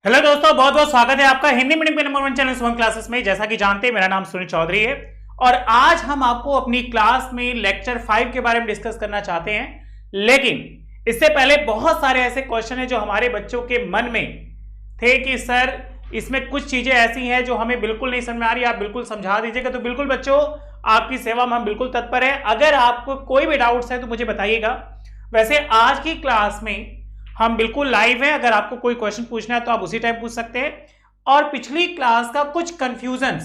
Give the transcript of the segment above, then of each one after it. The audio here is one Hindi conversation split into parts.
हेलो दोस्तों, बहुत बहुत स्वागत है आपका हिंदी मीडियम के नंबर 1 चैनल शुभम क्लासेस में। जैसा कि जानते हैं, मेरा नाम सुनील चौधरी है और आज हम आपको अपनी क्लास में लेक्चर 5 के बारे में डिस्कस करना चाहते हैं। लेकिन इससे पहले बहुत सारे ऐसे क्वेश्चन हैं जो हमारे बच्चों के मन में थे कि सर इसमें कुछ चीजें ऐसी हैं जो हमें बिल्कुल नहीं समझ में आ रही, आप बिल्कुल समझा दीजिएगा। तो बिल्कुल बच्चों, आपकी सेवा में हम बिल्कुल तत्पर है। अगर आपको कोई भी डाउट्स है तो मुझे बताइएगा। वैसे आज की क्लास में हम बिल्कुल लाइव हैं, अगर आपको कोई क्वेश्चन पूछना है तो आप उसी टाइम पूछ सकते हैं। और पिछली क्लास का कुछ कंफ्यूजन्स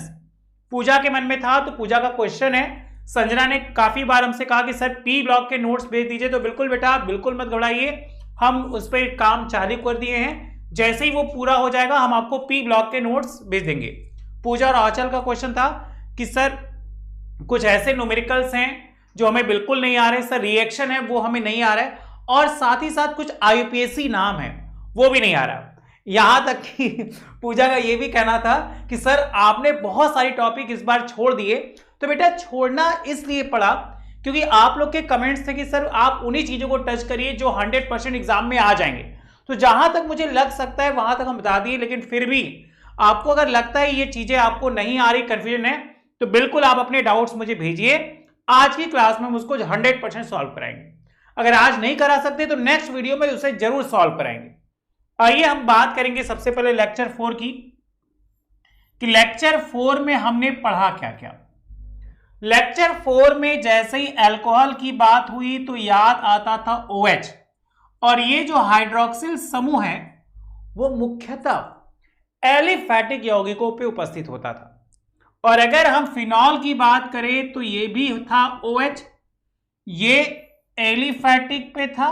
पूजा के मन में था, तो पूजा का क्वेश्चन है, संजना ने काफी बार हमसे कहा कि सर पी ब्लॉक के नोट्स भेज दीजिए। तो बिल्कुल बेटा, बिल्कुल मत घबराइए, हम उस पर काम चालू कर दिए हैं। जैसे ही वो पूरा हो जाएगा हम आपको पी ब्लॉक के नोट्स भेज देंगे। पूजा और आंचल का क्वेश्चन था कि सर कुछ ऐसे न्यूमेरिकल्स हैं जो हमें बिल्कुल नहीं आ रहे, सर रिएक्शन है वो हमें नहीं आ रहा है, और साथ ही साथ कुछ आईयूपीएसी नाम है वो भी नहीं आ रहा। यहां तक कि पूजा का ये भी कहना था कि सर आपने बहुत सारी टॉपिक इस बार छोड़ दिए। तो बेटा छोड़ना इसलिए पड़ा क्योंकि आप लोग के कमेंट्स थे कि सर आप उन्हीं चीजों को टच करिए जो 100% एग्जाम में आ जाएंगे। तो जहां तक मुझे लग सकता है वहां तक हम बता दिए, लेकिन फिर भी आपको अगर लगता है ये चीजें आपको नहीं आ रही, कंफ्यूजन है, तो बिल्कुल आप अपने डाउट्स मुझे भेजिए। आज की क्लास में हम उसको 100% सॉल्व कराएंगे। अगर आज नहीं करा सकते तो नेक्स्ट वीडियो में उसे जरूर सॉल्व कराएंगे। आइए हम बात करेंगे सबसे पहले लेक्चर 4 की, कि लेक्चर 4 में हमने पढ़ा क्या क्या। लेक्चर 4 में जैसे ही अल्कोहल की बात हुई तो याद आता था OH, और ये जो हाइड्रोक्सिल समूह है वो मुख्यतः एलिफैटिक यौगिकों पे उपस्थित होता था। और अगर हम फिनॉल की बात करें तो ये भी था OH, ये एलिफैटिक पे था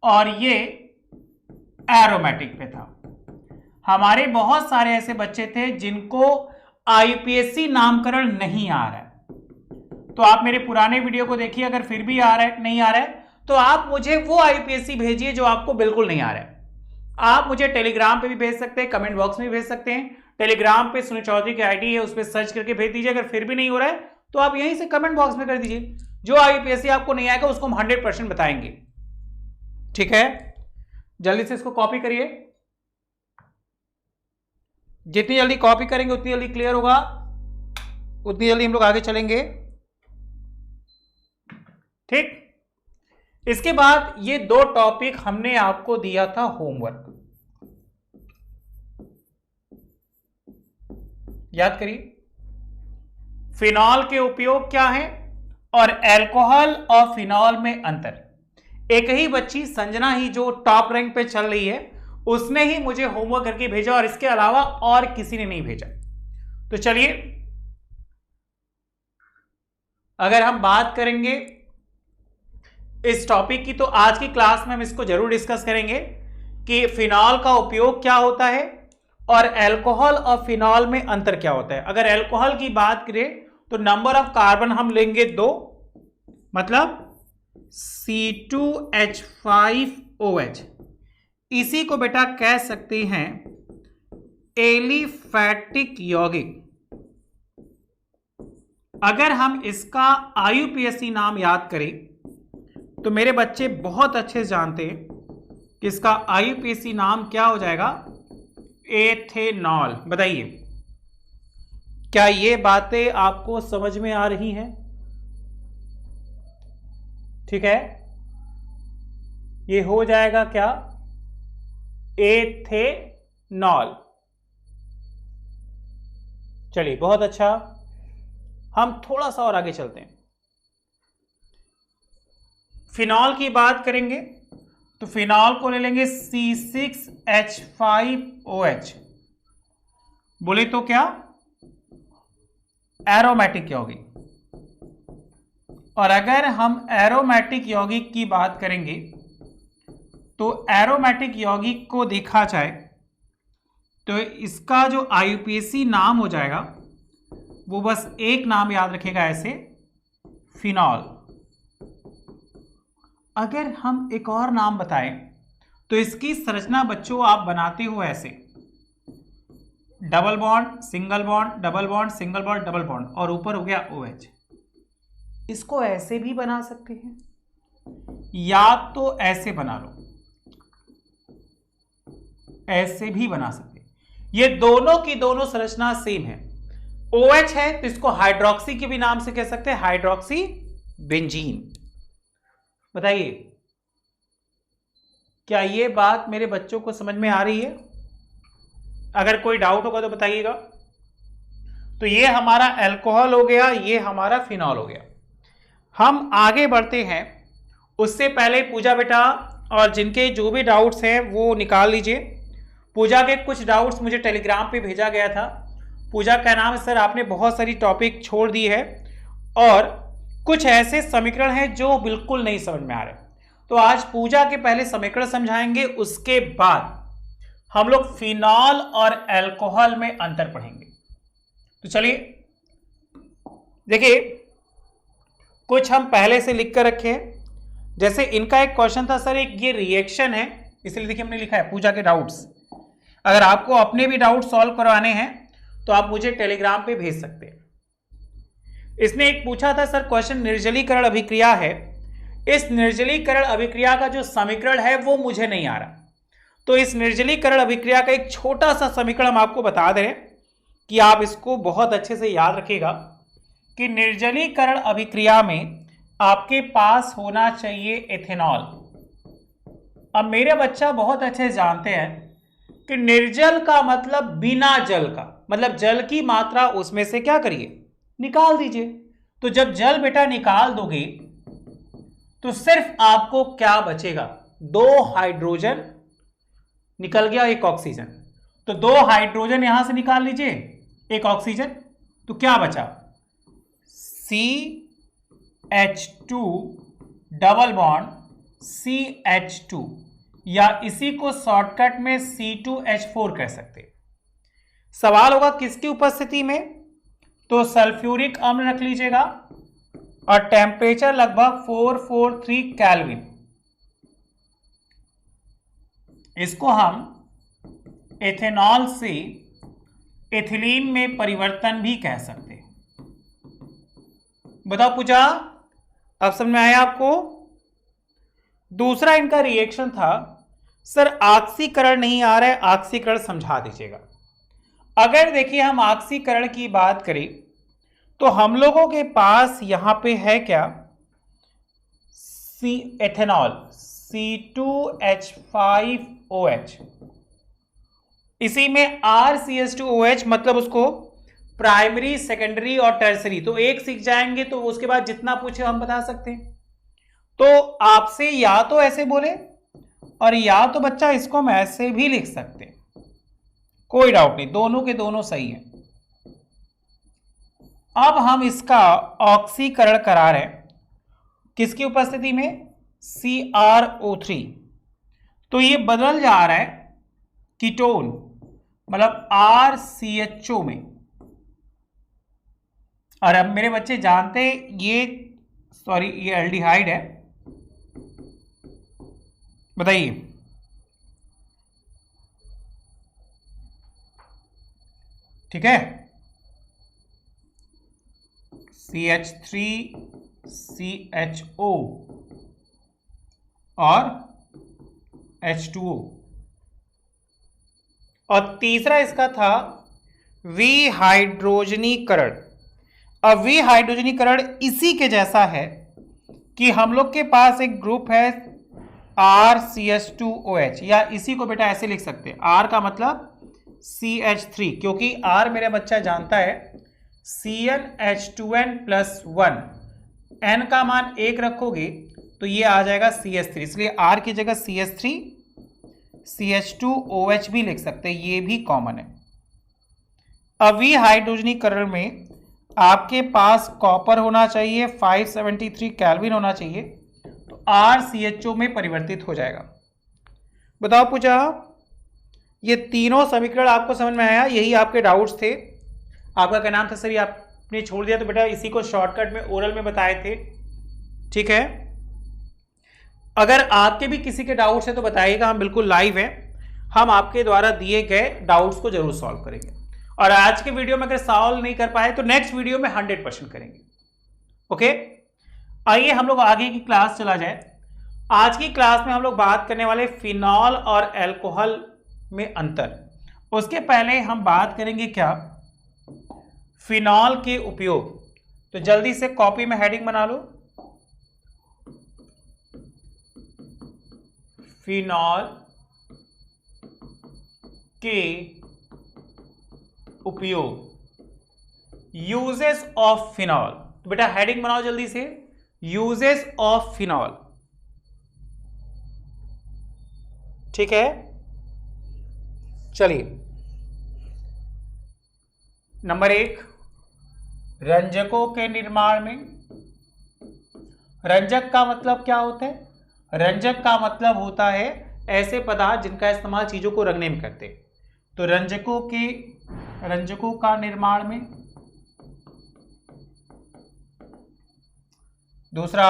और ये एरोमेटिक पे था। हमारे बहुत सारे ऐसे बच्चे थे जिनको आईयूपीएसी नामकरण नहीं आ रहा है, तो आप मेरे पुराने वीडियो को देखिए। अगर फिर भी आ रहा है, नहीं आ रहा है, तो आप मुझे वो आईयूपीएसी भेजिए जो आपको बिल्कुल नहीं आ रहा है। आप मुझे टेलीग्राम पे भी भेज सकते हैं, कमेंट बॉक्स में भी भेज सकते हैं। टेलीग्राम पे सुनील चौधरी की आईडी है, उस पर सर्च करके भेज दीजिए। अगर फिर भी नहीं हो रहा है तो आप यहीं से कमेंट बॉक्स में कर दीजिए। जो आईयूपीएसी आपको नहीं आएगा उसको हम 100% बताएंगे, ठीक है। जल्दी से इसको कॉपी करिए, जितनी जल्दी कॉपी करेंगे उतनी जल्दी क्लियर होगा, उतनी जल्दी हम लोग आगे चलेंगे, ठीक। इसके बाद ये 2 टॉपिक हमने आपको दिया था होमवर्क, याद करिए। फिनॉल के उपयोग क्या है और अल्कोहल और फिनॉल में अंतर। एक ही बच्ची संजना ही जो टॉप रैंक पे चल रही है, उसने ही मुझे होमवर्क करके भेजा और इसके अलावा और किसी ने नहीं भेजा। तो चलिए, अगर हम बात करेंगे इस टॉपिक की तो आज की क्लास में हम इसको जरूर डिस्कस करेंगे कि फिनॉल का उपयोग क्या होता है और अल्कोहल और फिनॉल में अंतर क्या होता है। अगर अल्कोहल की बात करें तो नंबर ऑफ कार्बन हम लेंगे 2, मतलब C2H5OH। इसी को बेटा कह सकते हैं एलिफैटिक यौगिक। अगर हम इसका आईयूपीएसी नाम याद करें तो मेरे बच्चे बहुत अच्छे से जानते हैं कि इसका आईयूपीएसी नाम क्या हो जाएगा, एथेनॉल। बताइए, क्या ये बातें आपको समझ में आ रही हैं? ठीक है, ये हो जाएगा क्या, एथेनॉल। चलिए बहुत अच्छा, हम थोड़ा सा और आगे चलते हैं। फिनॉल की बात करेंगे तो फिनॉल को ले लेंगे C6H5OH। बोले तो क्या, एरोमेटिक यौगिक। और अगर हम एरोमेटिक यौगिक की बात करेंगे तो एरोमेटिक यौगिक को देखा जाए तो इसका जो आईयूपीएसी नाम हो जाएगा वो बस एक नाम याद रखेगा, ऐसे फिनॉल। अगर हम एक और नाम बताएं तो इसकी संरचना बच्चों आप बनाते हो ऐसे, double bond single bond, double bond single bond, double bond, और ऊपर हो गया OH। इसको ऐसे भी बना सकते हैं या तो ऐसे बना लो, ऐसे भी बना सकते हैं। ये दोनों की दोनों संरचना सेम है। OH है तो इसको हाइड्रोक्सी के भी नाम से कह सकते हैं, हाइड्रोक्सी बेंजीन। बताइए क्या ये बात मेरे बच्चों को समझ में आ रही है? अगर कोई डाउट होगा तो बताइएगा। तो ये हमारा अल्कोहल हो गया, ये हमारा फिनॉल हो गया। हम आगे बढ़ते हैं, उससे पहले पूजा बेटा और जिनके जो भी डाउट्स हैं वो निकाल लीजिए। पूजा के कुछ डाउट्स मुझे टेलीग्राम पे भेजा गया था। पूजा का नाम है, सर आपने बहुत सारी टॉपिक छोड़ दी है और कुछ ऐसे समीकरण हैं जो बिल्कुल नहीं समझ में आ रहे। तो आज पूजा के पहले समीकरण समझाएंगे, उसके बाद हम लोग फिनॉल और अल्कोहल में अंतर पढ़ेंगे। तो चलिए देखिए, कुछ हम पहले से लिख कर रखे हैं। जैसे इनका एक क्वेश्चन था, सर एक ये रिएक्शन है, इसलिए देखिए हमने लिखा है पूजा के डाउट्स। अगर आपको अपने भी डाउट सॉल्व करवाने हैं तो आप मुझे टेलीग्राम पे भेज सकते हैं। इसने एक पूछा था, सर क्वेश्चन निर्जलीकरण अभिक्रिया है, इस निर्जलीकरण अभिक्रिया का जो समीकरण है वो मुझे नहीं आ रहा। तो इस निर्जलीकरण अभिक्रिया का एक छोटा सा समीकरण हम आपको बता दे रहे हैं कि आप इसको बहुत अच्छे से याद रखिएगा कि निर्जलीकरण अभिक्रिया में आपके पास होना चाहिए एथेनॉल। अब मेरे बच्चा बहुत अच्छे जानते हैं कि निर्जल का मतलब बिना जल का, मतलब जल की मात्रा उसमें से क्या करिए, निकाल दीजिए। तो जब जल बेटा निकाल दोगे तो सिर्फ आपको क्या बचेगा, 2 हाइड्रोजन निकल गया, 1 ऑक्सीजन। तो 2 हाइड्रोजन यहां से निकाल लीजिए, 1 ऑक्सीजन, तो क्या बचा, CH2 डबल बॉन्ड CH2, या इसी को शॉर्टकट में C2H4 कह सकते। सवाल होगा किसकी उपस्थिति में, तो सल्फ्यूरिक अम्ल रख लीजिएगा और टेम्परेचर लगभग 443 केल्विन। इसको हम एथेनॉल से एथिलीन में परिवर्तन भी कह सकते हैं। बताओ पूजा, अब समझ में आया आपको? दूसरा इनका रिएक्शन था, सर ऑक्सीकरण नहीं आ रहा है, ऑक्सीकरण समझा दीजिएगा। अगर देखिए हम ऑक्सीकरण की बात करें तो हम लोगों के पास यहां पे है क्या, एथेनॉल C2H5OH, इसी में RCH2OH, मतलब उसको प्राइमरी, सेकेंडरी और टर्सरी, तो एक सीख जाएंगे तो उसके बाद जितना पूछे हम बता सकते हैं। तो आपसे या तो ऐसे बोले और या तो बच्चा इसको हम ऐसे भी लिख सकते हैं, कोई डाउट नहीं, दोनों के दोनों सही है। अब हम इसका ऑक्सीकरण करा रहे हैं किसकी उपस्थिति में, CrO3। तो ये बदल जा रहा है कीटोन, मतलब RCHO में। और अब मेरे बच्चे जानते ये एल्डिहाइड है। बताइए ठीक है, CH3CHO और H2O। और तीसरा इसका था विहाइड्रोजनीकरण। अब विहाइड्रोजनीकरण इसी के जैसा है कि हम लोग के पास एक ग्रुप है RCH2OH, या इसी को बेटा ऐसे लिख सकते हैं, R का मतलब CH3, क्योंकि R मेरा बच्चा जानता है CnH2n+1, N का मान 1 रखोगे तो ये आ जाएगा CH3, इसलिए R की जगह CH3, CH2OH भी लिख सकते हैं, ये भी कॉमन है। अब विहाइड्रोजनीकरण में आपके पास कॉपर होना चाहिए, 573 केल्विन होना चाहिए, तो RCHO में परिवर्तित हो जाएगा। बताओ पूजा, ये तीनों समीकरण आपको समझ में आया? यही आपके डाउट्स थे। आपका क्या नाम था सर, ये आपने छोड़ दिया, तो बेटा इसी को शॉर्टकट में ओरल में बताए थे, ठीक है। अगर आपके भी किसी के डाउट्स है तो बताइएगा, हम बिल्कुल लाइव हैं, हम आपके द्वारा दिए गए डाउट्स को जरूर सॉल्व करेंगे। और आज के वीडियो में अगर सॉल्व नहीं कर पाए तो नेक्स्ट वीडियो में 100% करेंगे। ओके, आइए हम लोग आगे की क्लास चला जाए। आज की क्लास में हम लोग बात करने वाले फिनॉल और अल्कोहल में अंतर। उसके पहले हम बात करेंगे क्या, फिनॉल के उपयोग। तो जल्दी से कॉपी में हेडिंग बना लो, फिनॉल के उपयोग, यूजेस ऑफ फिनॉल। तो बेटा हेडिंग बनाओ जल्दी से, यूजेस ऑफ फिनॉल। ठीक है, चलिए नंबर 1, रंजकों के निर्माण में। रंजक का मतलब क्या होता है? रंजक का मतलब होता है ऐसे पदार्थ जिनका इस्तेमाल चीजों को रंगने में करते हैं। तो रंजकों का निर्माण में। दूसरा,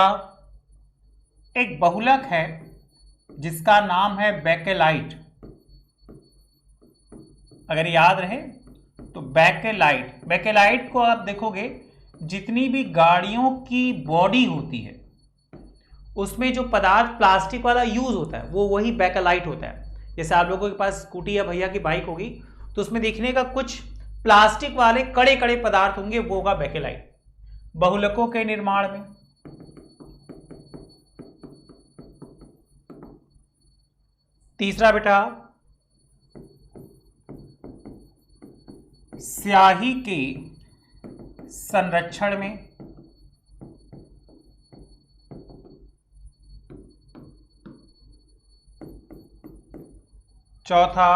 एक बहुलक है जिसका नाम है बेकेलाइट। अगर याद रहे तो बेकेलाइट को आप देखोगे, जितनी भी गाड़ियों की बॉडी होती है उसमें जो पदार्थ प्लास्टिक वाला यूज होता है वो वही बेकेलाइट होता है। जैसे आप लोगों के पास स्कूटी या भैया की बाइक होगी तो उसमें देखने का कुछ प्लास्टिक वाले कड़े कड़े पदार्थ होंगे, वो होगा बेकेलाइट। बहुलकों के निर्माण में। तीसरा बेटा, स्याही के संरक्षण में। चौथा,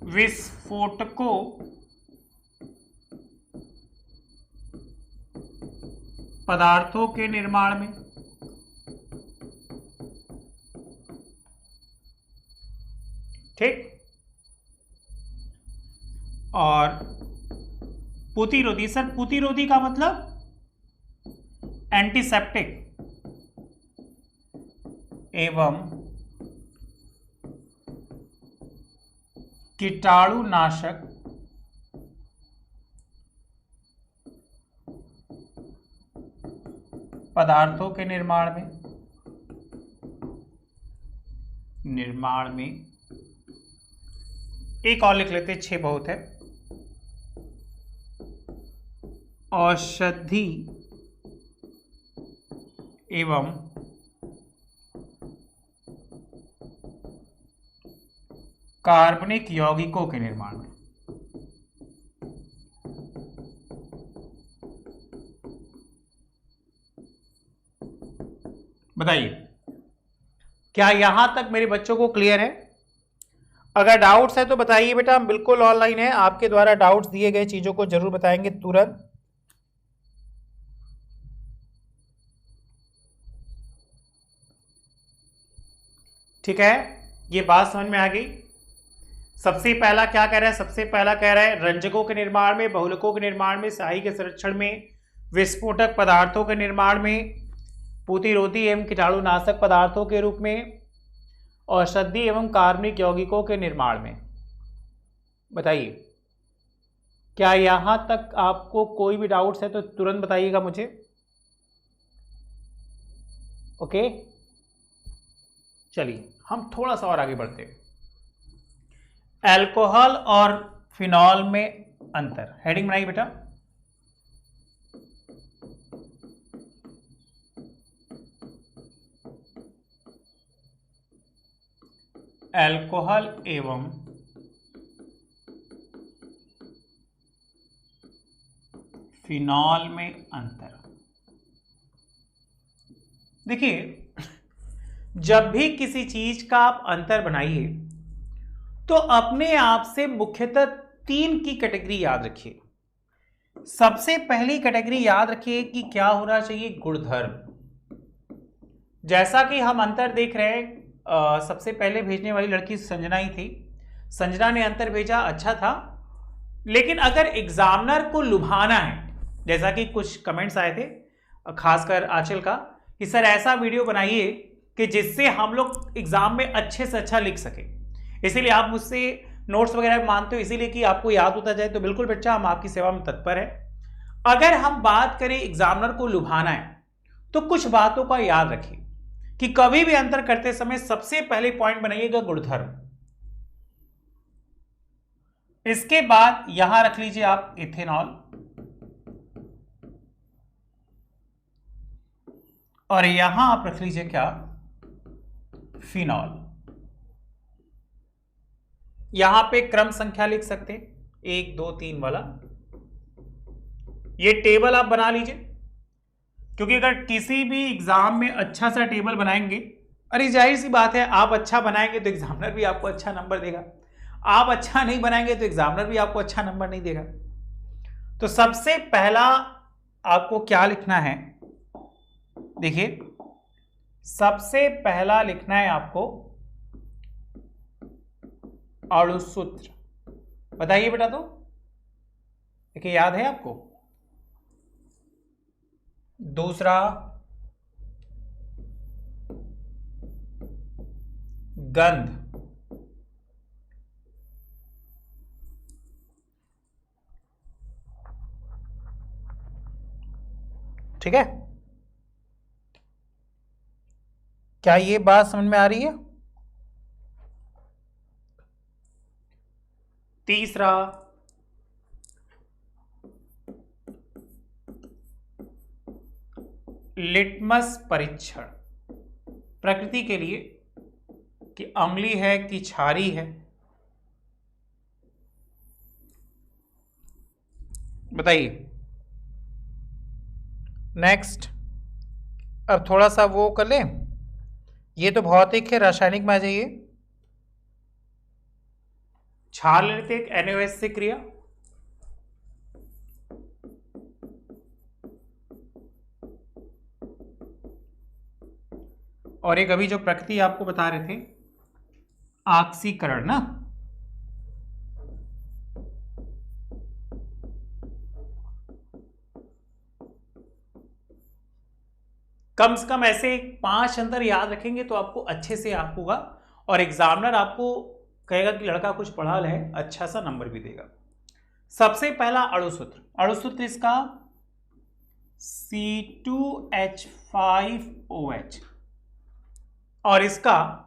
विस्फोटकों पदार्थों के निर्माण में। ठीक, और पुतिरोधी। सर पुतिरोधी का मतलब एंटीसेप्टिक एवं कीटाणुनाशक पदार्थों के निर्माण में। एक और लिख लेते, 6 बहुत है। औषधि एवं कार्बनिक यौगिकों के निर्माण में। बताइए, क्या यहां तक मेरे बच्चों को क्लियर है? अगर डाउट्स है तो बताइए बेटा, हम बिल्कुल ऑनलाइन है, आपके द्वारा डाउट्स दिए गए चीजों को जरूर बताएंगे तुरंत। ठीक है, ये बात समझ में आ गई। सबसे पहला क्या कह रहा है? सबसे पहला कह रहा है रंजकों के निर्माण में, बहुलकों के निर्माण में, स्याही के संरक्षण में, विस्फोटक पदार्थों के निर्माण में, पुतिरोधी एवं कीटाणुनाशक पदार्थों के रूप में, औषधि एवं कार्बनिक यौगिकों के निर्माण में। बताइए, क्या यहां तक आपको कोई भी डाउट्स है तो तुरंत बताइएगा मुझे। ओके, चलिए हम थोड़ा सा और आगे बढ़ते हैं। अल्कोहल और फिनॉल में अंतर। हेडिंग बनाइए बेटा, अल्कोहल एवं फिनॉल में अंतर। देखिए, जब भी किसी चीज का आप अंतर बनाइए तो अपने आप से मुख्यतः 3 की कैटेगरी याद रखिए। सबसे पहली कैटेगरी याद रखिए कि क्या होना चाहिए, गुणधर्म। जैसा कि हम अंतर देख रहे हैं, सबसे पहले भेजने वाली लड़की संजना ही थी। संजना ने अंतर भेजा, अच्छा था। लेकिन अगर एग्जामिनर को लुभाना है, जैसा कि कुछ कमेंट्स आए थे खासकर आंचल का, कि सर ऐसा वीडियो बनाइए कि जिससे हम लोग एग्जाम में अच्छे से अच्छा लिख सके, इसीलिए आप मुझसे नोट्स वगैरह मांगते हो, इसीलिए कि आपको याद होता जाए। तो बिल्कुल बच्चा, हम आपकी सेवा में तत्पर है। अगर हम बात करें एग्जामिनर को लुभाना है तो कुछ बातों का याद रखिए। कि कभी भी अंतर करते समय सबसे पहले पॉइंट बनाइएगा गुणधर्म। इसके बाद यहां रख लीजिए आप इथेनॉल, और यहां आप रख लीजिए क्या, फिनॉल। यहां पे क्रम संख्या लिख सकते हैं 1 2 3 वाला। ये टेबल आप बना लीजिए, क्योंकि अगर किसी भी एग्जाम में अच्छा सा टेबल बनाएंगे, अरे जाहिर सी बात है आप अच्छा बनाएंगे तो एग्जामिनर भी आपको अच्छा नंबर देगा, आप अच्छा नहीं बनाएंगे तो एग्जामिनर भी आपको अच्छा नंबर नहीं देगा। तो सबसे पहला आपको क्या लिखना है, देखिए सबसे पहला लिखना है आपको अणुसूत्र। बताइए बेटा, तो देखिए याद है आपको। दूसरा गंध, ठीक है। क्या ये बात समझ में आ रही है? तीसरा लिटमस परीक्षण, प्रकृति के लिए कि अम्लीय है कि क्षारीय है, बताइए। नेक्स्ट, अब थोड़ा सा वो कर लें, ये तो भौतिक है, रासायनिक में आ जाइए। क्षार लेते एक NaOH से क्रिया, और एक अभी जो प्रकृति आपको बता रहे थे ऑक्सीकरण ना, कम से कम ऐसे 5 अंतर याद रखेंगे तो आपको अच्छे से याद होगा, और एग्जामिनर आपको कहेगा कि लड़का कुछ पढ़ा है, अच्छा सा नंबर भी देगा। सबसे पहला अणुसूत्र, अणुसूत्र इसका C2H5OH और इसका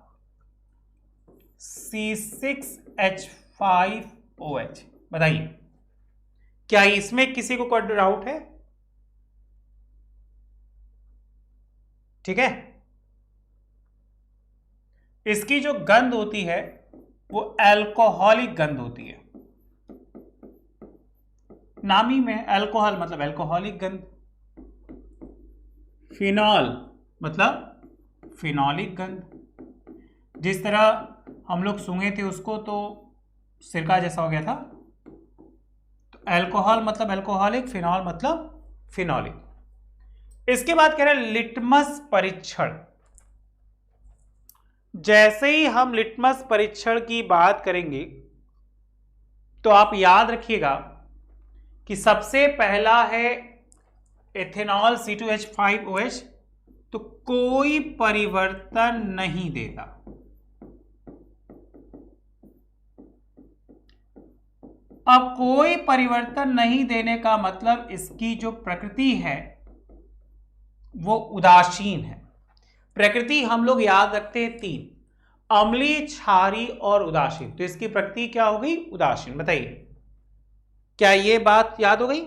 C6H5OH। बताइए, क्या इसमें किसी को कोई डाउट है? ठीक है। इसकी जो गंध होती है वो अल्कोहलिक गंध होती है, नामी में अल्कोहल मतलब अल्कोहलिक गंध, फिनॉल मतलब फिनॉलिक गंध। जिस तरह हम लोग सूंघे थे उसको तो सिरका जैसा हो गया था, तो अल्कोहल मतलब अल्कोहलिक, फिनॉल मतलब फिनॉलिक। इसके बाद कह रहे हैं लिटमस परीक्षण। जैसे ही हम लिटमस परीक्षण की बात करेंगे तो आप याद रखिएगा कि सबसे पहला है एथेनॉल C2H5OH, तो कोई परिवर्तन नहीं देता। अब कोई परिवर्तन नहीं देने का मतलब इसकी जो प्रकृति है वो उदासीन है। प्रकृति हम लोग याद रखते हैं 3, अम्लीय, क्षारीय और उदासीन। तो इसकी प्रकृति क्या हो गई? उदासीन। बताइए, क्या ये बात याद हो गई?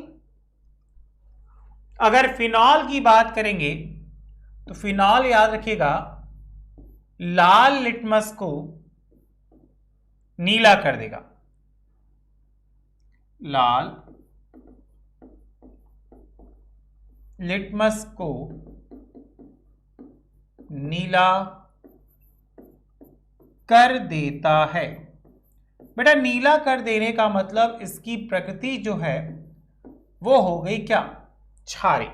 अगर फिनॉल की बात करेंगे तो फिनॉल याद रखिएगा लाल लिटमस को नीला कर देगा, लाल लिटमस को नीला कर देता है। बेटा नीला कर देने का मतलब इसकी प्रकृति जो है वो हो गई क्या? क्षारीय।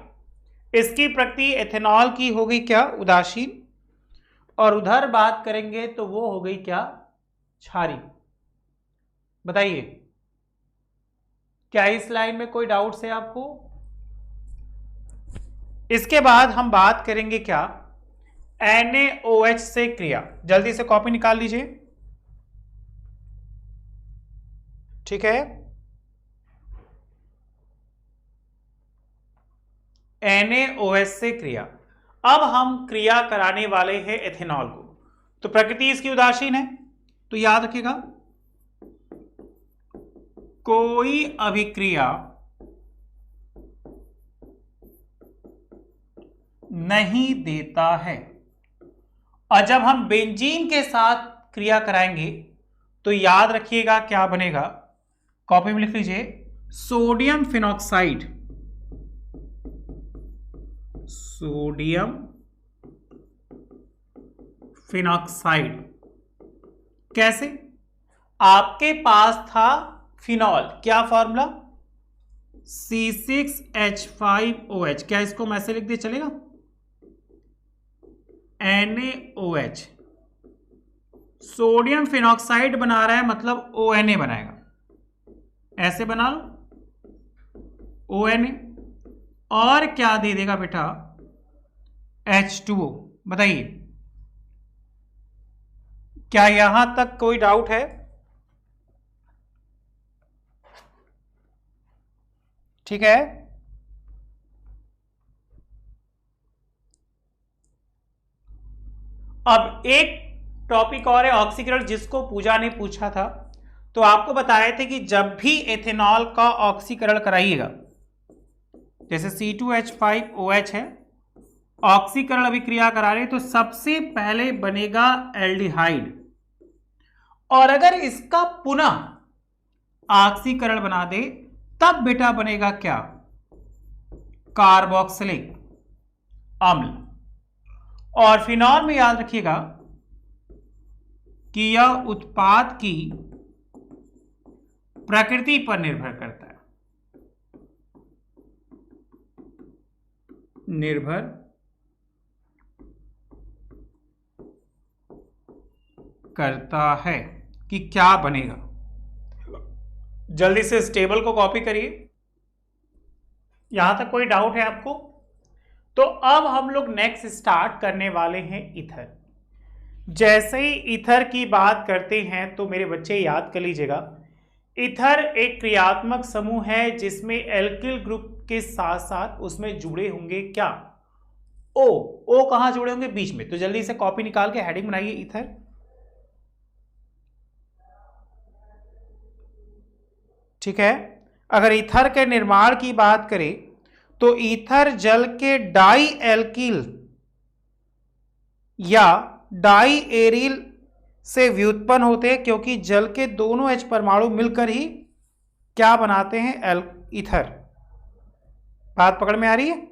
इसकी प्रकृति एथेनॉल की हो गई क्या? उदासीन। और उधर बात करेंगे तो वो हो गई क्या? क्षारीय। बताइए, क्या इस लाइन में कोई डाउट्स है आपको? इसके बाद हम बात करेंगे क्या? NaOH से क्रिया। जल्दी से कॉपी निकाल लीजिए, ठीक है। NaOH से क्रिया। अब हम क्रिया कराने वाले हैं एथेनॉल को। तो प्रकृति इसकी उदासीन है, तो याद रखिएगा कोई अभिक्रिया नहीं देता है। और जब हम बेंजीन के साथ क्रिया कराएंगे तो याद रखिएगा क्या बनेगा, कॉपी में लिख लीजिए, सोडियम फिनॉक्साइड। सोडियम फिनॉक्साइड कैसे? आपके पास था फिनॉल, क्या फॉर्मूला, C6H5OH। क्या इसको मैं ऐसे लिख दिया चलेगा, NaOH। सोडियम फिनॉक्साइड बना रहा है मतलब ONA बनाएगा, ऐसे बना लो ONA। और क्या दे देगा बेटा, H2O। बताइए क्या यहां तक कोई डाउट है? ठीक है, अब एक टॉपिक और है ऑक्सीकरण, जिसको पूजा ने पूछा था। तो आपको बताए थे कि जब भी एथेनॉल का ऑक्सीकरण कराइएगा, जैसे C2H5OH है, ऑक्सीकरण अभिक्रिया करा रहे तो सबसे पहले बनेगा एल्डिहाइड, और अगर इसका पुनः ऑक्सीकरण बना दे तब बेटा बनेगा क्या, कार्बोक्सिलिक अम्ल। और फिनॉल में याद रखिएगा कि यह उत्पाद की प्रकृति पर निर्भर करता है, निर्भर करता है कि क्या बनेगा। जल्दी से इस टेबल को कॉपी करिए। यहां तक कोई डाउट है आपको? तो अब हम लोग नेक्स्ट स्टार्ट करने वाले हैं ईथर। जैसे ही ईथर की बात करते हैं तो मेरे बच्चे याद कर लीजिएगा, ईथर एक क्रियात्मक समूह है जिसमें एल्किल ग्रुप के साथ साथ उसमें जुड़े होंगे क्या, ओ कहां जुड़े होंगे, बीच में। तो जल्दी से कॉपी निकाल के हेडिंग बनाइए ईथर। ठीक है, अगर ईथर के निर्माण की बात करें तो ईथर जल के डाई एल्किल या डाई एरिल से व्युत्पन्न होते हैं, क्योंकि जल के दोनों H परमाणु मिलकर ही क्या बनाते हैं, ईथर। बात पकड़ में आ रही है?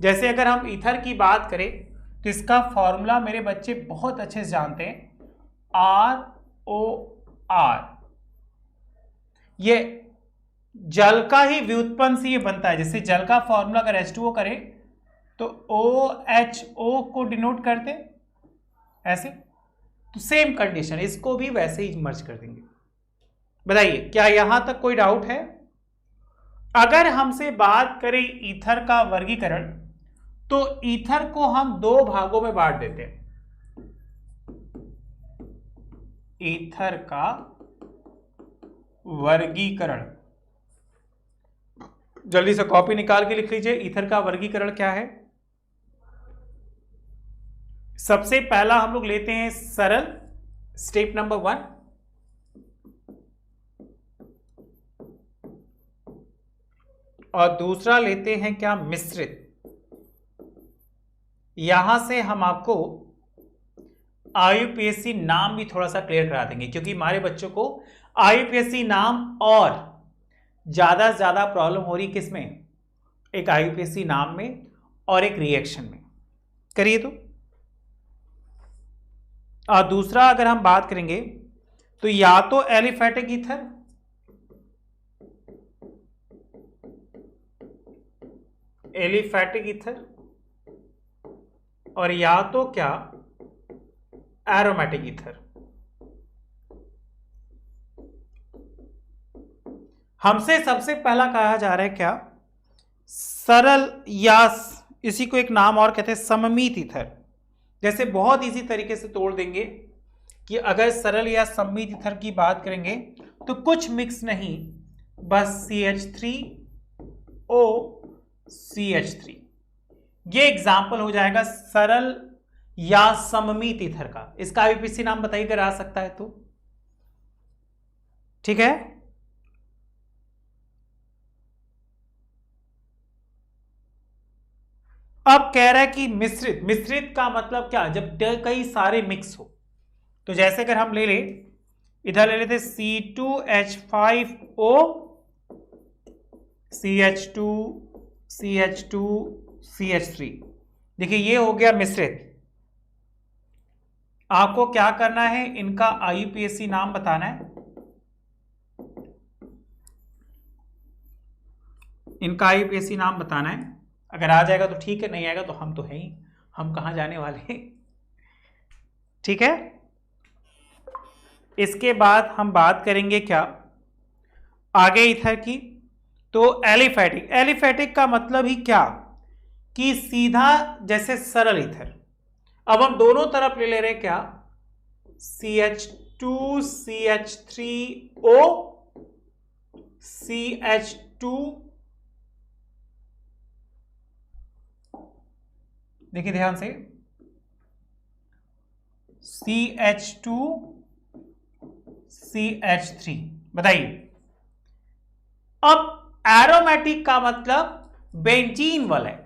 जैसे अगर हम ईथर की बात करें तो इसका फॉर्मूला मेरे बच्चे बहुत अच्छे से जानते हैं, ROR। ये जल का ही व्युत्पन्न से ये बनता है। जैसे जल का फॉर्मूला अगर H2O करें तो OHO को डिनोट करते ऐसे, तो सेम कंडीशन, इसको भी वैसे ही मर्ज कर देंगे। बताइए क्या यहां तक कोई डाउट है? अगर हमसे बात करें ईथर का वर्गीकरण, तो ईथर को हम दो भागों में बांट देते हैं। ईथर का वर्गीकरण, जल्दी से कॉपी निकाल के लिख लीजिए, ईथर का वर्गीकरण क्या है। सबसे पहला हम लोग लेते हैं सरल, स्टेप नंबर 1। और दूसरा लेते हैं क्या, मिश्रित। यहां से हम आपको IUPAC नाम भी थोड़ा सा क्लियर करा देंगे, क्योंकि हमारे बच्चों को IUPAC नाम और ज्यादा से ज्यादा प्रॉब्लम हो रही किसमें, एक IUPAC नाम में और एक रिएक्शन में। करिए तो। और दूसरा अगर हम बात करेंगे तो या तो एलिफेटिक ईथर, एलिफेटिक ईथर, और या तो क्या, एरोमेटिक ईथर। हमसे सबसे पहला कहा जा रहा है क्या, सरल, या इसी को एक नाम और कहते हैं सममित ईथर। जैसे बहुत इजी तरीके से तोड़ देंगे कि अगर सरल या सममित ईथर की बात करेंगे तो कुछ मिक्स नहीं, बस CH3O CH3। ये एग्जाम्पल हो जाएगा सरल या सममित ईथर का। इसका आईयूपीएसी नाम बताइए अगर आ सकता है तो। ठीक है, अब कह रहा है कि मिश्रित। मिश्रित का मतलब क्या, जब कई सारे मिक्स हो। तो जैसे अगर हम ले ले, इधर ले लेते C2H5O CH2 CH2 CH3। देखिए ये हो गया मिश्रित। आपको क्या करना है, इनका आईयूपीएसी नाम बताना है। इनका आईयूपीएसी नाम बताना है। अगर आ जाएगा तो ठीक है, नहीं आएगा तो हम तो हैं ही, हम कहां जाने वाले हैं। ठीक है, इसके बाद हम बात करेंगे क्या आगे ईथर की। तो एलिफैटिक। एलिफैटिक का मतलब ही क्या कि सीधा जैसे सरल ईथर। अब हम दोनों तरफ ले ले रहे क्या, CH2 CH3O CH2। देखिए ध्यान से, CH2 CH3। बताइए, अब एरोमेटिक का मतलब बेंजीन वलय।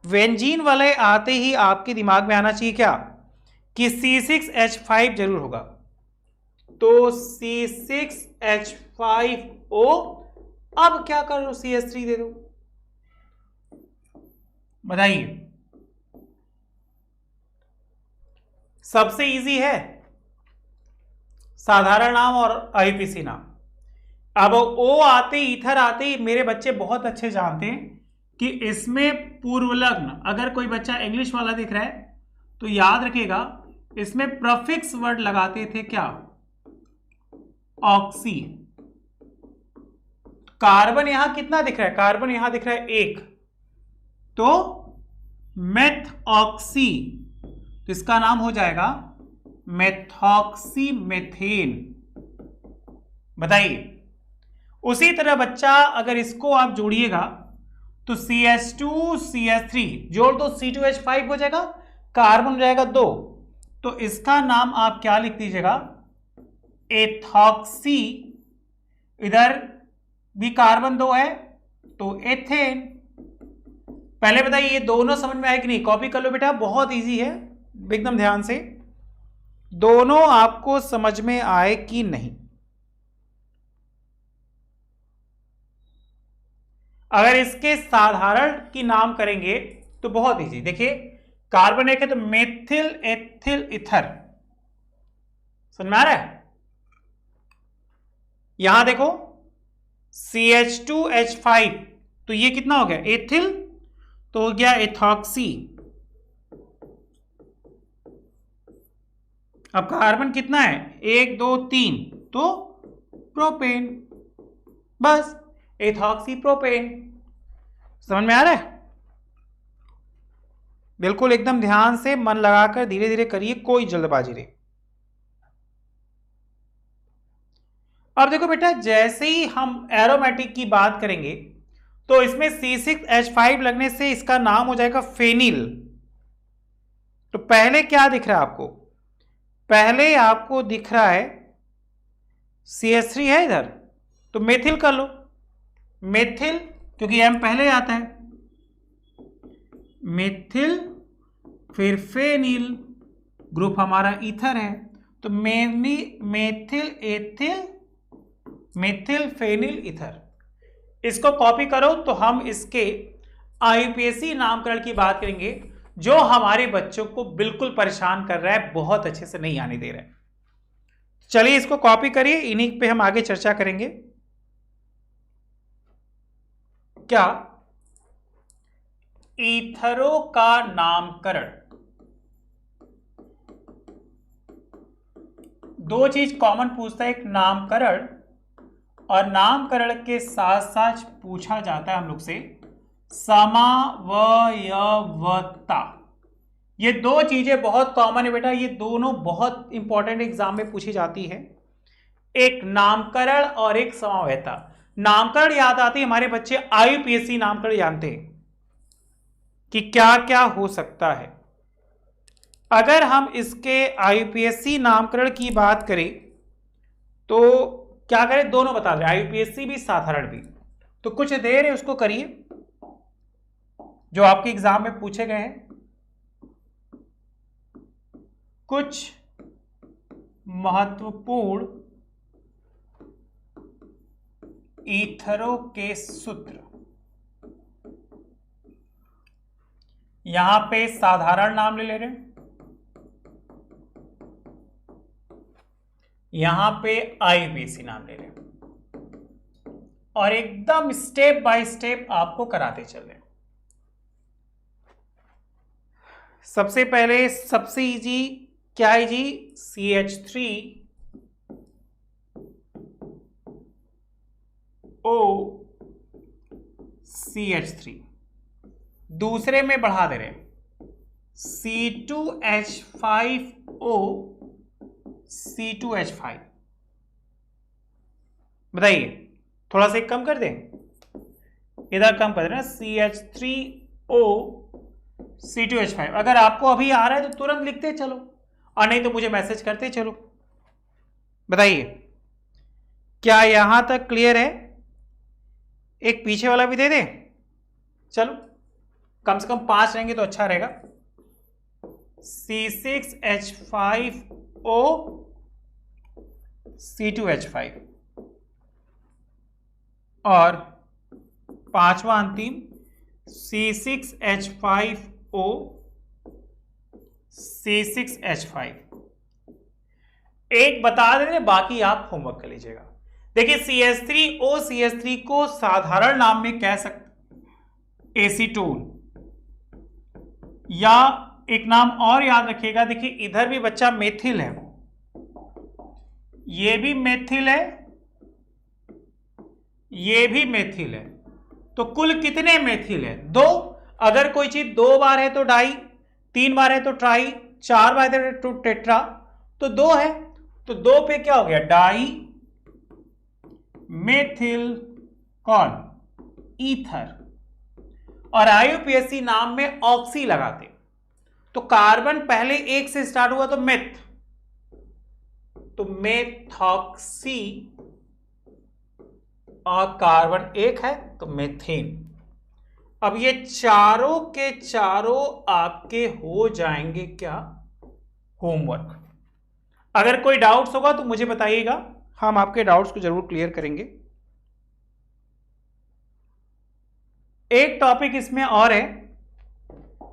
बेंजीन वलय आते ही आपके दिमाग में आना चाहिए क्या कि C6H5 जरूर होगा। तो C6H5O। अब क्या करो, CH3 दे दो। बताइए, सबसे इजी है, साधारण नाम और आईयूपीएसी नाम। अब ओ आते ईथर आते ही मेरे बच्चे बहुत अच्छे जानते हैं कि इसमें पूर्व लग्न, अगर कोई बच्चा इंग्लिश वाला दिख रहा है तो याद रखिएगा इसमें प्रफिक्स वर्ड लगाते थे क्या, ऑक्सी। कार्बन यहां कितना दिख रहा है, कार्बन यहां दिख रहा है 1, तो मेथ ऑक्सी, तो इसका नाम हो जाएगा मेथॉक्सी मेथेन। बताइए, उसी तरह बच्चा अगर इसको आप जोड़िएगा तो CH2 CH3 जोड़ दो, C2H5 हो जाएगा, कार्बन हो जाएगा 2, तो इसका नाम आप क्या लिख दीजिएगा, एथॉक्सी। इधर भी कार्बन 2 है तो एथेन। पहले बताइए ये दोनों समझ में आए कि नहीं, कॉपी कर लो बेटा, बहुत इजी है, एकदम ध्यान से। दोनों आपको समझ में आए कि नहीं। अगर इसके साधारण की नाम करेंगे तो बहुत इजी। देखिए कार्बन एक है तो मेथिल एथिल इथर, समझ में आ रहा है। यहां देखो CH2H5, तो ये कितना हो गया, एथिल, तो हो गया एथॉक्सी। अब कार्बन कितना है, 1 2 3, तो प्रोपेन, बस एथॉक्सी प्रोपेन। समझ में आ रहा है, बिल्कुल एकदम ध्यान से मन लगाकर धीरे धीरे करिए, कोई जल्दबाजी नहीं। अब देखो बेटा, जैसे ही हम एरोमेटिक की बात करेंगे तो इसमें C6H5 लगने से इसका नाम हो जाएगा फेनिल। तो पहले क्या दिख रहा है आपको, पहले आपको दिख रहा है CH3 है इधर, तो मेथिल कर लो, मेथिल, क्योंकि M पहले आता है, मेथिल, फिर फेनिल, ग्रुप हमारा ईथर है, तो methyl ethyl methyl phenyl ether. इसको कॉपी करो तो हम इसके आईयूपीएसी नामकरण की बात करेंगे जो हमारे बच्चों को बिल्कुल परेशान कर रहा है, बहुत अच्छे से नहीं आने दे रहा है। चलिए इसको कॉपी करिए, इन्हीं पे हम आगे चर्चा करेंगे। क्या ईथरों का नामकरण, दो चीज कॉमन पूछता है, एक नामकरण, और नामकरण के साथ साथ पूछा जाता है हम लोग से समावयवता। ये दो चीजें बहुत कॉमन है बेटा, ये दोनों बहुत इंपॉर्टेंट एग्जाम में पूछी जाती है, एक नामकरण और एक समावयवता। नामकरण याद आती है हमारे बच्चे, आईयूपीएसी नामकरण जानते हैं, कि क्या क्या हो सकता है। अगर हम इसके IUPAC नामकरण की बात करें तो क्या करें, दोनों बता रहे, IUPAC भी साधारण भी। तो कुछ दे रहे उसको करिए जो आपके एग्जाम में पूछे गए हैं। कुछ महत्वपूर्ण ईथरों के सूत्र, यहां पे साधारण नाम ले रहे हैं, यहां पे IUPAC नाम ले रहे हैं और एकदम स्टेप बाय स्टेप आपको कराते चल रहे हैं। सबसे पहले सबसे इजी क्या है जी, CH3O CH3। दूसरे में बढ़ा दे रहे हैं C2H5O C2H5। बताइए, थोड़ा सा कम कर दें, इधर कम कर देना, CH3O C2H5। अगर आपको अभी आ रहा है तो तुरंत लिखते चलो और नहीं तो मुझे मैसेज करते चलो। बताइए क्या यहां तक क्लियर है? एक पीछे वाला भी दे दे, चलो कम से कम 5 रहेंगे तो अच्छा रहेगा। C6H5O C2H5 और पांचवा अंतिम C6H5O C6H5। एक बता दे रहे, बाकी आप होमवर्क कर लीजिएगा। देखिए CH3O CH3 को साधारण नाम में कह सकते एसीटोन, या एक नाम और याद रखिएगा। देखिए इधर भी बच्चा मेथिल है, ये भी मेथिल है, ये भी मेथिल है, तो कुल कितने मेथिल है? 2। अगर कोई चीज 2 बार है तो डाई, 3 बार है तो ट्राई, 4 बार है तो टेट्रा, तो 2 है, तो 2 पे क्या हो गया, डाई मेथिल कौन, ईथर। और IUPAC नाम में ऑक्सी लगाते, तो कार्बन पहले 1 से स्टार्ट हुआ तो मेथ, तो मेथॉक्सी, और कार्बन 1 है तो मेथेन। अब ये चारों के चारों आपके हो जाएंगे क्या, होमवर्क। अगर कोई डाउट्स होगा तो मुझे बताइएगा, हम आपके डाउट्स को जरूर क्लियर करेंगे। एक टॉपिक इसमें और है,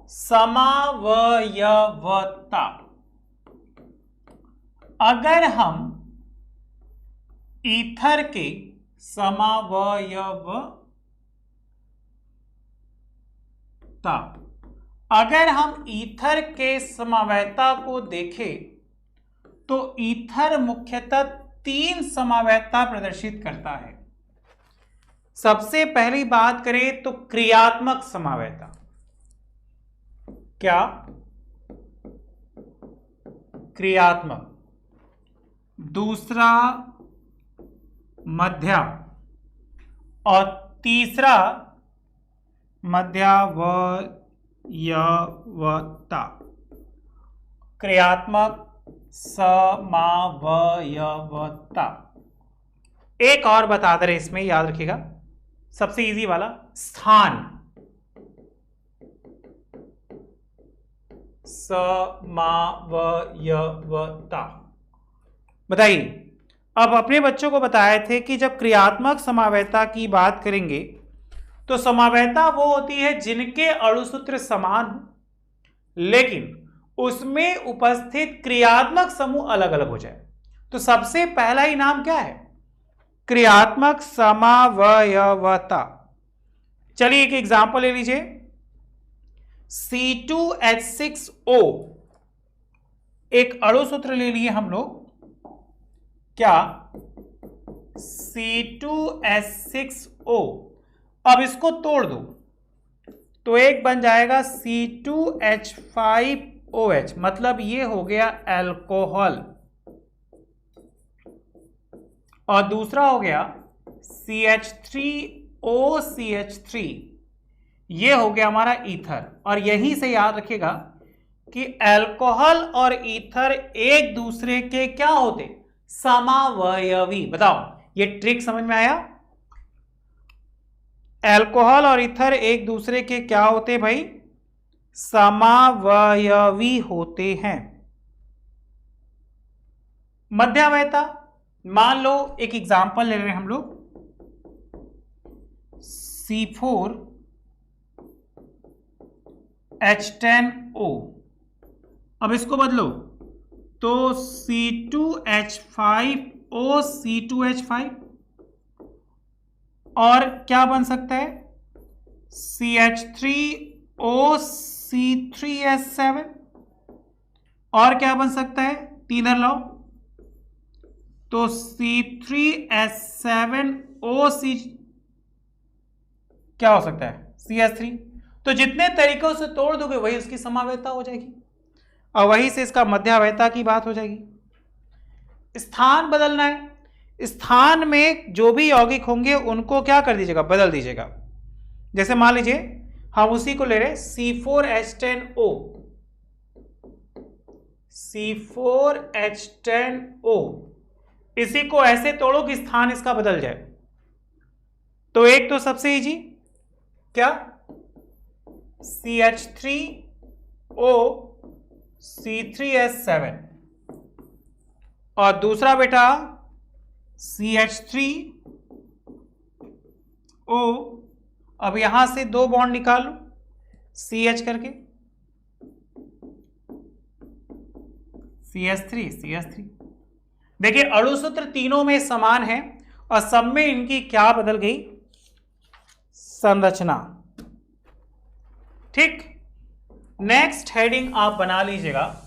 समावयवता। अगर हम ईथर के समावयवता, अगर हम ईथर के समावयवता को देखें तो ईथर मुख्यतः 3 समावयवता प्रदर्शित करता है। सबसे पहली बात करें तो क्रियात्मक समावयवता, क्या, क्रियात्मक। दूसरा मध्या, और तीसरा मध्यावयवता। क्रियात्मक समावयवता। एक और बता दे रहे इसमें, याद रखिएगा, सबसे इजी वाला, स्थान, समावयवता। बताइए, अब अपने बच्चों को बताए थे कि जब क्रियात्मक समावयवता की बात करेंगे तो समावयवता वो होती है जिनके अणुसूत्र समान हो लेकिन उसमें उपस्थित क्रियात्मक समूह अलग अलग हो जाए। तो सबसे पहला ही नाम क्या है, क्रियात्मक समावयवता। चलिए एक एग्जांपल ले लीजिए, C2H6O, एक अणुसूत्र ले लिए हम लोग, क्या, C2H6O। अब इसको तोड़ दो तो एक बन जाएगा C2H5OH, मतलब ये हो गया अल्कोहल, और दूसरा हो गया CH3OCH3, ये हो गया हमारा ईथर। और यहीं से याद रखिएगा कि अल्कोहल और ईथर एक दूसरे के क्या होते, समावयवी। बताओ ये ट्रिक समझ में आया? अल्कोहल और ईथर एक दूसरे के क्या होते भाई, समावयवी होते हैं। मध्यावयता, मान लो एक एग्जांपल ले रहे हैं हम लोग, C4H10O। अब इसको बदलो तो C2H5O C2H5, और क्या बन सकता है, CH3O C3H7, और क्या बन सकता है, तीनर लाओ तो C3H7O क्या हो सकता है, CH3। तो जितने तरीकों से तोड़ दोगे वही उसकी समावयता हो जाएगी, और वहीं से इसका मध्यावयता की बात हो जाएगी। स्थान बदलना है, स्थान में जो भी यौगिक होंगे उनको क्या कर दीजिएगा, बदल दीजिएगा। जैसे मान लीजिए हम उसी को ले रहे C4H10O, C4H10O, इसी को ऐसे तोड़ो कि स्थान इसका बदल जाए। तो एक तो सबसे इजी क्या, CH3O C3H7, और दूसरा बेटा CH3O। अब यहां से दो बॉन्ड निकालो CH करके, CH3। देखिए अणुसूत्र तीनों में समान है और सब में इनकी क्या बदल गई, संरचना। ठीक, नेक्स्ट हेडिंग आप बना लीजिएगा,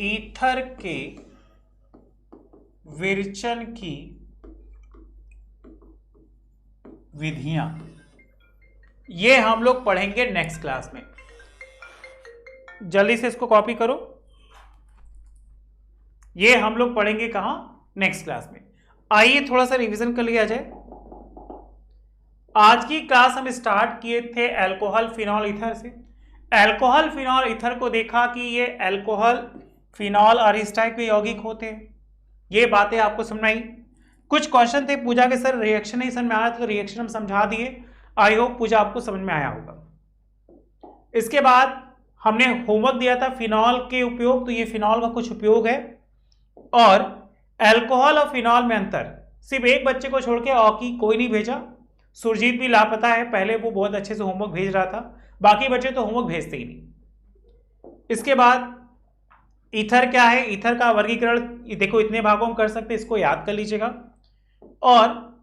ईथर के विरचन की विधियां। ये हम लोग पढ़ेंगे नेक्स्ट क्लास में। जल्दी से इसको कॉपी करो, ये हम लोग पढ़ेंगे कहां, नेक्स्ट क्लास में। आइए थोड़ा सा रिवीजन कर लिया जाए। आज की क्लास हम स्टार्ट किए थे अल्कोहल फिनॉल ईथर से। अल्कोहल फिनॉल ईथर को देखा कि ये अल्कोहल फिनॉल और इस टाइप के यौगिक होते हैं। ये बातें आपको समझ में आई। कुछ क्वेश्चन थे पूजा के, सर रिएक्शन नहीं समझ में आया, तो रिएक्शन हम समझा दिए। आई होप पूजा आपको समझ में आया होगा। इसके बाद हमने होमवर्क दिया था फिनॉल के उपयोग, तो ये फिनॉल का कुछ उपयोग है। और अल्कोहल और फिनॉल में अंतर, सिर्फ एक बच्चे को छोड़ के औकी कोई नहीं भेजा। सुरजीत भी लापता है, पहले वो बहुत अच्छे से होमवर्क भेज रहा था, बाकी बच्चे तो होमवर्क भेजते ही नहीं। इसके बाद ईथर क्या है, ईथर का वर्गीकरण देखो इतने भागों में कर सकते, इसको याद कर लीजिएगा। और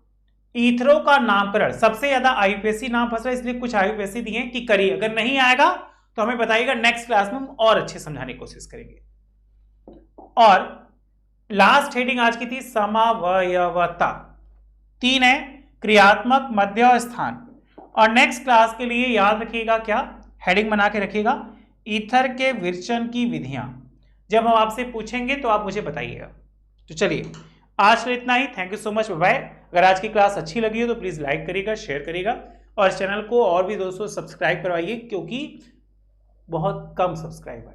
ईथरों का नामकरण, सबसे ज्यादा आईयूपीएससी नाम फंस रहा है, इसलिए कुछ आईयूपीएससी दिए कि करिए। अगर नहीं आएगा तो हमें बताइएगा, नेक्स्ट क्लास में हम और अच्छे समझाने की कोशिश करेंगे। और लास्ट हेडिंग आज की थी समावयवता। 3 है, क्रियात्मक, मध्य और स्थान। और नेक्स्ट क्लास के लिए याद रखिएगा, क्या हेडिंग बना के रखिएगा, ईथर के विरचन की विधियां। जब हम आपसे पूछेंगे तो आप मुझे बताइएगा। तो चलिए आज के लिए इतना ही। Thank you so much, bye. अगर आज की क्लास अच्छी लगी हो तो प्लीज लाइक करिएगा, शेयर करिएगा, और चैनल को और भी दोस्तों सब्सक्राइब करवाइए, क्योंकि बहुत कम सब्सक्राइबर,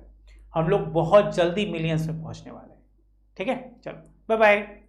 हम लोग बहुत जल्दी मिलियंस में पहुंचने वाले हैं। ठीक है, चलो बाय बाय।